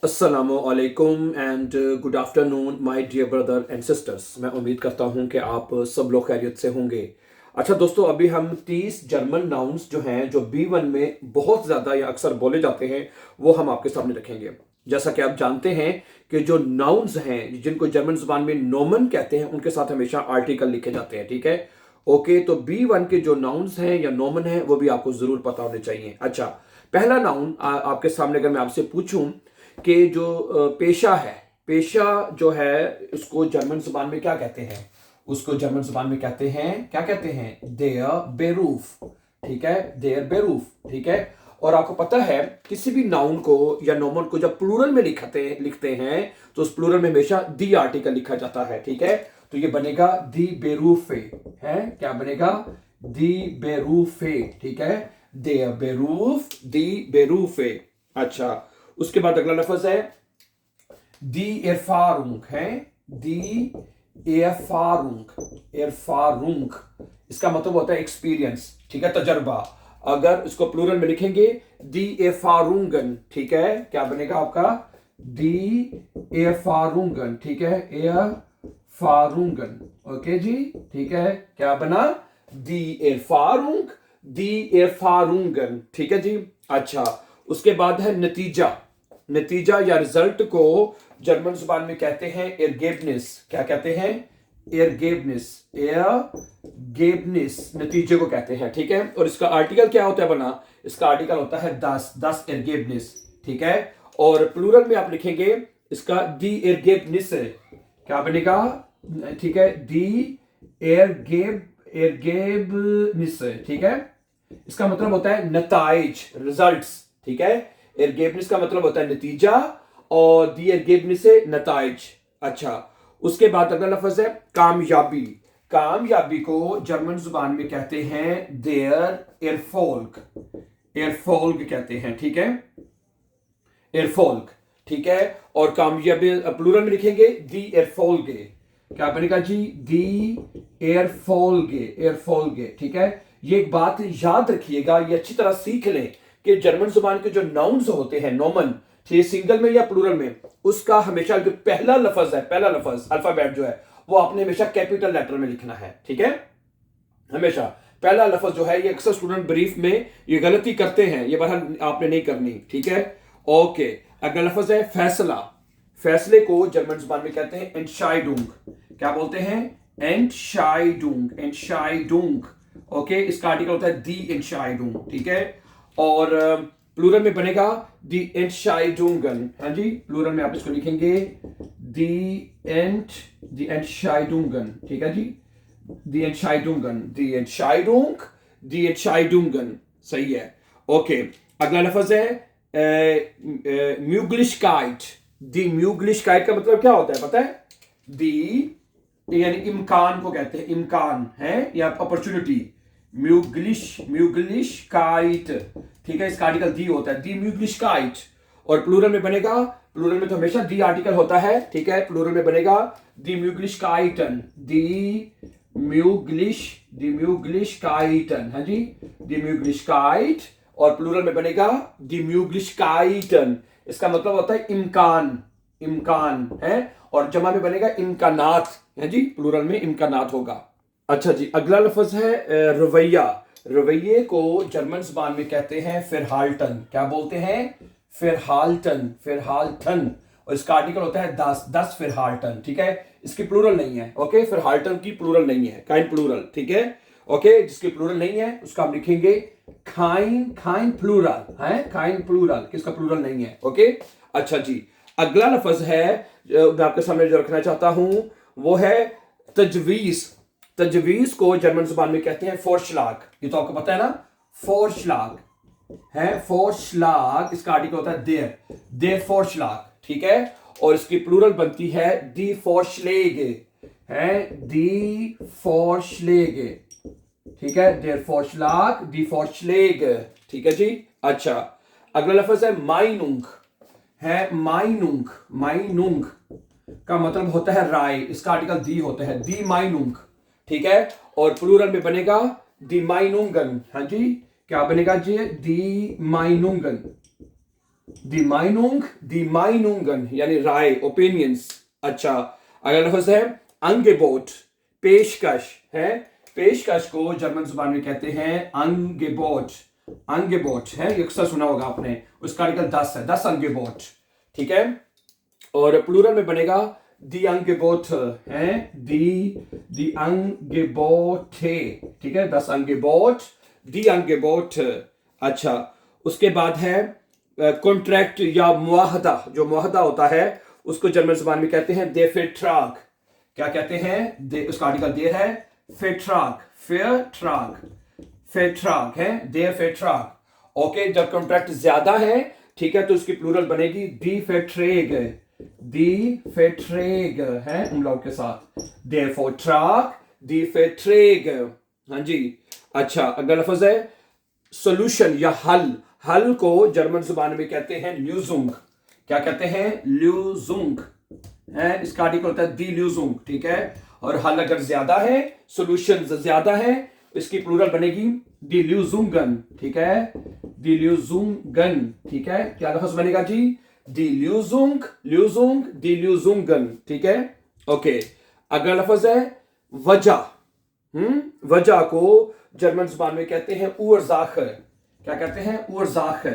अस्सलामुअलैकुम and good afternoon my dear brother and sisters. मैं उम्मीद करता हूं कि आप सब लोग खैरियत से होंगे। अच्छा दोस्तों, अभी हम 30 जर्मन नाउन्स जो हैं, जो B1 में बहुत ज़्यादा या अक्सर बोले जाते हैं, वो हम आपके सामने रखेंगे। जैसा कि आप जानते हैं कि जो नाउन्स हैं, जिनको जर्मन जुबान में नोमन कहते हैं, उनके साथ हमेशा आर्टिकल लिखे जाते हैं। ठीक है, ओके। तो B1 के जो नाउन्स हैं या नोमन हैं, वो भी आपको ज़रूर पता होने चाहिए। अच्छा, पहला नाउन आपके सामने अगर मैं आपसे पूछूं कि जो पेशा है, पेशा जो है, उसको जर्मन जुबान में क्या कहते हैं? उसको जर्मन जुबान में कहते हैं, क्या कहते हैं? देयर बेरूफ। ठीक है, देयर बेरूफ। ठीक है। और आपको पता है, किसी भी नाउन को या नोमन को जब प्लूरल में लिखते हैं तो उस प्लूरल में हमेशा दी आर्टिकल लिखा जाता है। ठीक है, तो ये बनेगा दी बेरूफे। है, क्या बनेगा? दी बेरूफे। ठीक है, देयर बेरूफ, दी बेरूफे। अच्छा, उसके बाद अगला लफ्ज है दी एरफारुंग। है, दी एरफारुंग। एरफारुंग, इसका मतलब होता है एक्सपीरियंस। ठीक है, तजर्बा। अगर इसको प्लूरल में लिखेंगे दी एरफारुंगन। ठीक है, क्या बनेगा आपका? दी एरफारुंगन। ठीक है, एरफारुंगन। ओके जी, ठीक है, क्या बना? दी एरफारुंग, दी एरफारुंगन। ठीक है जी। अच्छा, उसके बाद है नतीजा। नतीजा या रिजल्ट को जर्मन जुबान में कहते हैं एरगेबनिस। क्या कहते हैं? एरगेबनिस। एरगेबनिस नतीजे को कहते हैं। ठीक है, और इसका आर्टिकल क्या होता है बना? इसका आर्टिकल होता है दस, दस एरगेबनिस। ठीक है, और प्लूरल में आप लिखेंगे इसका दी एरगेबनिस। क्या बनेगा? ठीक है, दी एरगेबनिस। ठीक है, इसका मतलब होता है नताइज, रिजल्ट्स। ठीक है, एरगेबनिस का मतलब होता है नतीजा, और दी एरगेबनिस से नताइज। अच्छा, उसके बाद अगला लफ्ज है कामयाबी। कामयाबी को जर्मन जुबान में कहते हैं देयर एरफोल्क। एरफोल्क कहते हैं। ठीक है, एरफोल्क। ठीक है, और कामयाबी प्लूरल में लिखेंगे दी एरफोल्गे। क्या बनेगा जी? दी एयरफोल्गे। एयरफोल्गे। ठीक है, ये एक बात याद रखिएगा, ये अच्छी तरह सीख लें कि जर्मन जुबान के जो नाउन्स होते हैं नोमन, ये सिंगल में या प्लूरल में, उसका हमेशा जो पहला लफ्ज है, पहला लफ्ज अल्फाबेट जो है, वो आपने हमेशा कैपिटल लेटर में लिखना है। ठीक है, हमेशा पहला लफ्ज जो है, ये अक्सर स्टूडेंट ब्रीफ में ये गलती करते हैं, ये बहरहाल आपने नहीं करनी। ठीक है, ओके। अगला लफ्ज है फैसला। फैसले को जर्मन जुबान में कहते हैं एंटशाइडुंग। क्या बोलते हैं? एंटशाइडुंग। एंटशाइडुंग। ओके, इसका आर्टिकल होता है दी एंटशाइडुंग। ठीक है, और प्लूरल में बनेगा दी एंटशाइडुंगन। हाँ जी, प्लूरल में आप इसको लिखेंगे दी एंटशाइडुंगन। ठीक है जी, दी एंटशाइडुंगन, दी एंटशाइडुंग, दी एंटशाइडुंगन। सही है, ओके। अगला लफ्ज है म्यूग्लिशकाइट। दी म्यूग्लिशकाइट का मतलब क्या होता है पता है? दी यानी इम्कान को कहते हैं, इम्कान है या अपॉर्चुनिटी। म्यूग्लिशकाइट। ठीक है, इसका आर्टिकल दी होता है, दी म्यूग्लिशकाइट। और प्लूरल में बनेगा, प्लूरल में तो हमेशा दी आर्टिकल होता है। ठीक है, प्लूरल में बनेगा दी म्यूग्लिशकाइटन। दी म्यूग्लिशकाइटन। हाँ जी, दी म्यूग्लिशकाइट, और प्लूरल में बनेगा दी म्यूग्लिशकाइटन। इसका मतलब होता है इम्कान। इम्कान है, और जमा में बनेगा इम्कानात। है जी, प्लूरल में इम्कानात होगा। अच्छा जी, अगला लफ्ज है रवैया। रवैये को जर्मन जुबान में कहते हैं फिरहाल्टन। क्या बोलते हैं? फिरहाल्टन। फिरहाल्टन, और इसका आर्टिकल होता है दस, दस फिरहाल्टन। ठीक है, इसकी प्लूरल नहीं है। ओके, फिरहाल्टन की प्लूरल नहीं है, काइंड प्लूरल। ठीक है, ओके, जिसकी प्लूरल नहीं है उसका हम लिखेंगे खाइन। खाइन प्लूरल है, खाइन प्लूरल, किसका प्लूरल नहीं है। ओके, अच्छा जी, अगला लफ्ज है मैं आपके सामने जो रखना चाहता हूं, वो है तजवीज। तजवीज को जर्मन जुबान में कहते हैं फोर्शलाग। ये तो आपको पता है ना, फोर्शलाग है, फोर्शलाग। इसका आर्टिकल होता है देर, देर फोर्शलाग। ठीक है, और इसकी प्लूरल बनती है दी फोर्शलेगे। है, दी फोर्शलेगे। ठीक है, देर फोर्शलाग, दी फोर्शलेग। ठीक है जी। अच्छा, अगला लफ्ज है माइनुंग। है, माइनुंग। माइनुंग का मतलब होता है राय। इसका आर्टिकल दी होता है, दी माइनुंग। ठीक है, और प्लूरल में बनेगा दी माइनुंगन। हाँ जी, क्या बनेगा जी? दी माइनुंगन। दी माइनुंग, दी माइनुंगन यानी राय, ओपिनियंस। अच्छा, अगला लफ्ज है अंगेबोट, पेशकश है। पेशकश को जर्मन जुबान में कहते हैं अंगेबोट। अंगेबोट है, ये अक्सर सुना होगा आपने। उसका आर्टिकल 10 है, 10 अंगेबोट, ठीक है। और प्लूरल में बनेगा दी अंगेबोट है, दी अंगेबोटे, ठीक है। 10 अंगेबोट, दी अंगेबोट। अच्छा, उसके बाद है कॉन्ट्रैक्ट या मुआहदा। जो मुआहदा होता है उसको जर्मन जुबान में कहते हैं दे फेट्राग। क्या कहते हैं? उसका आर्टिकल दे है फेट्राग, फेट्राग, फेट्राग है, दे फेट्राग। ओके, जब कॉन्ट्रैक्ट ज्यादा है, ठीक है, तो उसकी प्लूरल बनेगी दी फेट्रेग, दी फेट्रेग है उमलाउट के साथ, दे फोट्राग, दी फेट्रेग। हाँ जी। अच्छा, अगला लफ्ज है सोल्यूशन या हल। हल को जर्मन जुबान में कहते हैं ल्यूजुंग। क्या कहते हैं? ल्यूजुंग है। इसका आर्टिकल होता है दी ल्यूजुंग, ठीक है। और हल अगर ज्यादा है, सोल्यूशन ज्यादा है, इसकी प्लूरल बनेगी दी ल्यूजुंगन, ठीक है, दी ल्यूजुंगन, ठीक है। क्या लफ्ज बनेगा जी? दी ल्यूजुंग, ल्यूजुंग, दी ल्यूजुंगन, ठीक है। ओके, अगला लफ्ज है वजह। वजह को जर्मन जुबान में कहते हैं उर्जाखे। क्या कहते हैं? उर्जाखे,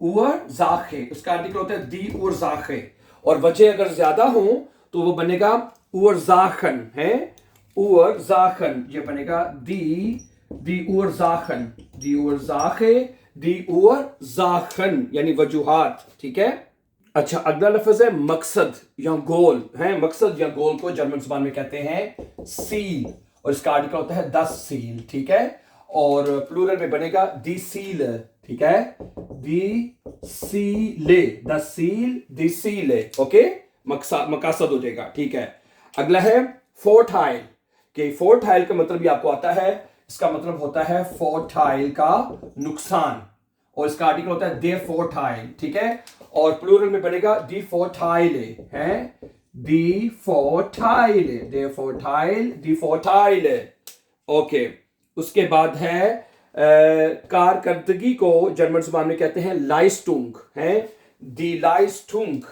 उर्जाखे। उसका आर्टिकल होता है दी उर्जाखे। और वजह अगर ज्यादा हो तो वो बनेगा उर्जाखन है, उर्जाखन। ये बनेगा दी उर्जाखन, दी उर्जाखे, दी उर्जाखन यानी वजूहात, ठीक है। अच्छा, अगला लफ्ज है मकसद या गोल है। मकसद या गोल को जर्मन जुबान में कहते हैं सील। और इसका आर्टिकल होता है 10 सील, ठीक है। और प्लूरल में बनेगा दी सील, ठीक है, दी सीले, द सील, दी सीले। ओके, मकसद हो जाएगा, ठीक है। अगला है फोर्टाइल। कि फोर्टाइल का मतलब भी आपको आता है। इसका मतलब होता है फोर्टाइल का नुकसान। और इसका आर्टिकल होता है दे फोर्टाइल, ठीक है। और प्लूरल में बनेगा दी फोर्टाइले है, दी फोर्टाइले, दे फोर्टाइल, दी फोर्टाइले। ओके, उसके बाद है कारकर्दगी को जर्मन जुबान में कहते हैं लाइस्टुंग है, दी लाइस्टुंग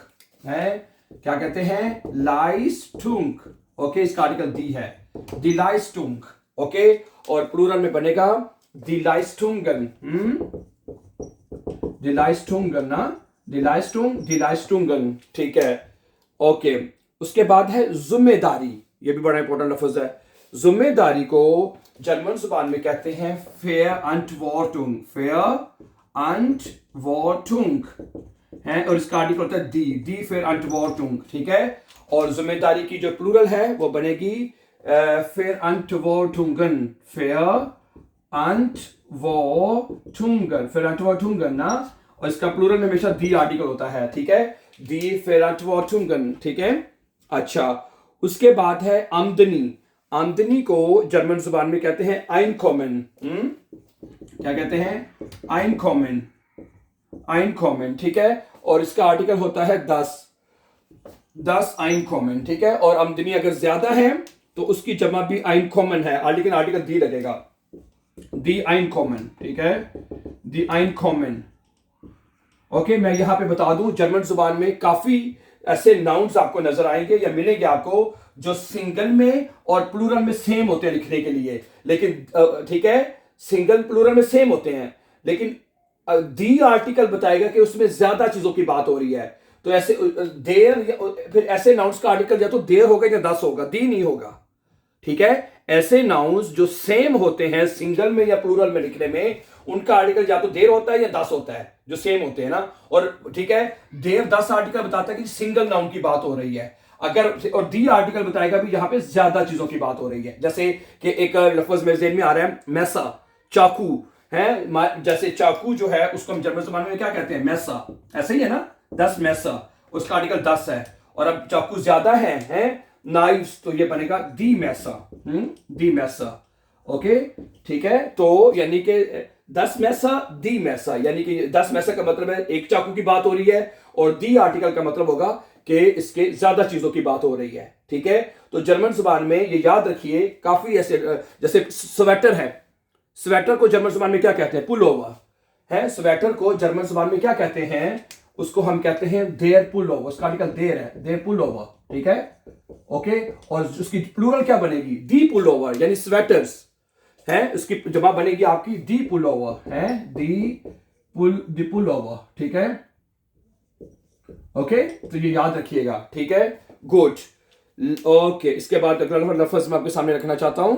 है। क्या कहते हैं? लाइस्टुंग। ओके, इसका आर्टिकल दी है, दी लाइस्टुंग। ओके, और प्लूरल में बनेगा दी लाइस्टुंगन, दी लाइस्टुंगन ना, दी लाइस्टुंग, दी लाइस्टुंगन, ठीक है। ओके, उसके बाद है जिम्मेदारी। ये भी बड़ा इंपॉर्टेंट लफ्ज है। जिम्मेदारी को जर्मन जुबान में कहते हैं फेयरअंटवॉर्टुंग, फेयरअंटवॉर्टुंग है। और इसका आर्टिकल होता है दी फेयरअंटवॉर्टुंग, ठीक है। और जिम्मेदारी की जो प्लूरल है वो बनेगी फेयरअंटवॉर्टुंगन, फेयरअंटवॉर्टुंगन, फेयरअंटवॉर्टुंगन ना। और इसका प्लूरल में हमेशा दी आर्टिकल होता है, ठीक है, दी फेयरअंटवॉर्टुंगन, ठीक है। अच्छा, उसके बाद है आमदनी। आमदनी को जर्मन जुबान में कहते हैं आइनकॉमन। क्या कहते हैं? आइनकॉमन, आइनकॉमन, ठीक है। और इसका आर्टिकल होता है 10 आइनकॉमन, ठीक है। और आमदनी अगर ज्यादा है तो उसकी जमा भी आइनकॉमन है, लेकिन आर्टिकल दी लगेगा, दी आइनकॉमन, ठीक है, दी आइनकॉमन। ओके, मैं यहां पे बता दूं जर्मन जुबान में काफी ऐसे नाउन्स आपको नजर आएंगे या मिलेंगे आपको जो सिंगल में और प्लूरल में सेम होते हैं लिखने के लिए, लेकिन ठीक है, सिंगल प्लूरल में सेम होते हैं, लेकिन दी आर्टिकल बताएगा कि उसमें ज्यादा चीजों की बात हो रही है। तो ऐसे देर, फिर ऐसे नाउन्स का आर्टिकल या तो देर होगा या 10 होगा, दी नहीं होगा, ठीक है। ऐसे नाउन्स जो सेम होते हैं सिंगल में या प्लूरल में लिखने में, उनका आर्टिकल या तो देर होता है या 10 होता है, जो सेम होते हैं ना। और ठीक है, देर 10 आर्टिकल बताता है कि सिंगल नाउन की बात हो रही है अगर, और दी आर्टिकल बताएगा भी यहां पे ज्यादा चीजों की बात हो रही है। जैसे कि एक लफ्ज मेरे ज़हन में आ रहा है मैसा, चाकू है। जैसे चाकू जो है उसको हम जर्मन ज़बान में क्या कहते हैं? मैसा, ऐसे ही है ना, 10 मैसा, उसका आर्टिकल 10 है। और अब चाकू ज्यादा है नाइफ्स, तो ये बनेगा दी मैसा, दी मैसा। ओके, ठीक है। तो यानी कि 10 मैसा, दी मैसा, यानी कि 10 मैसा का मतलब है एक चाकू की बात हो रही है, और दी आर्टिकल का मतलब होगा कि इसके ज्यादा चीजों की बात हो रही है, ठीक है। तो जर्मन जुबान में ये याद रखिए, काफी ऐसे, जैसे स्वेटर है, स्वेटर को जर्मन जुबान में क्या कहते हैं? पुलोवर, है, स्वेटर को जर्मन जुबान में क्या कहते हैं, उसको हम कहते हैं देर पुलोवर, उसका आर्टिकल देर है, देर पुलोवर, ठीक है, ओके। और उसकी प्लूरल क्या बनेगी, दी पुलोवर, यानी स्वेटर्स है, उसकी जवाब बनेगी आपकी दी पुलोवर है, दी पुलोवर, ठीक है, ओके। तो ये याद रखिएगा, ठीक है, गुड, ओके। इसके बाद अगला लफ्ज मैं आपके सामने रखना चाहता हूं,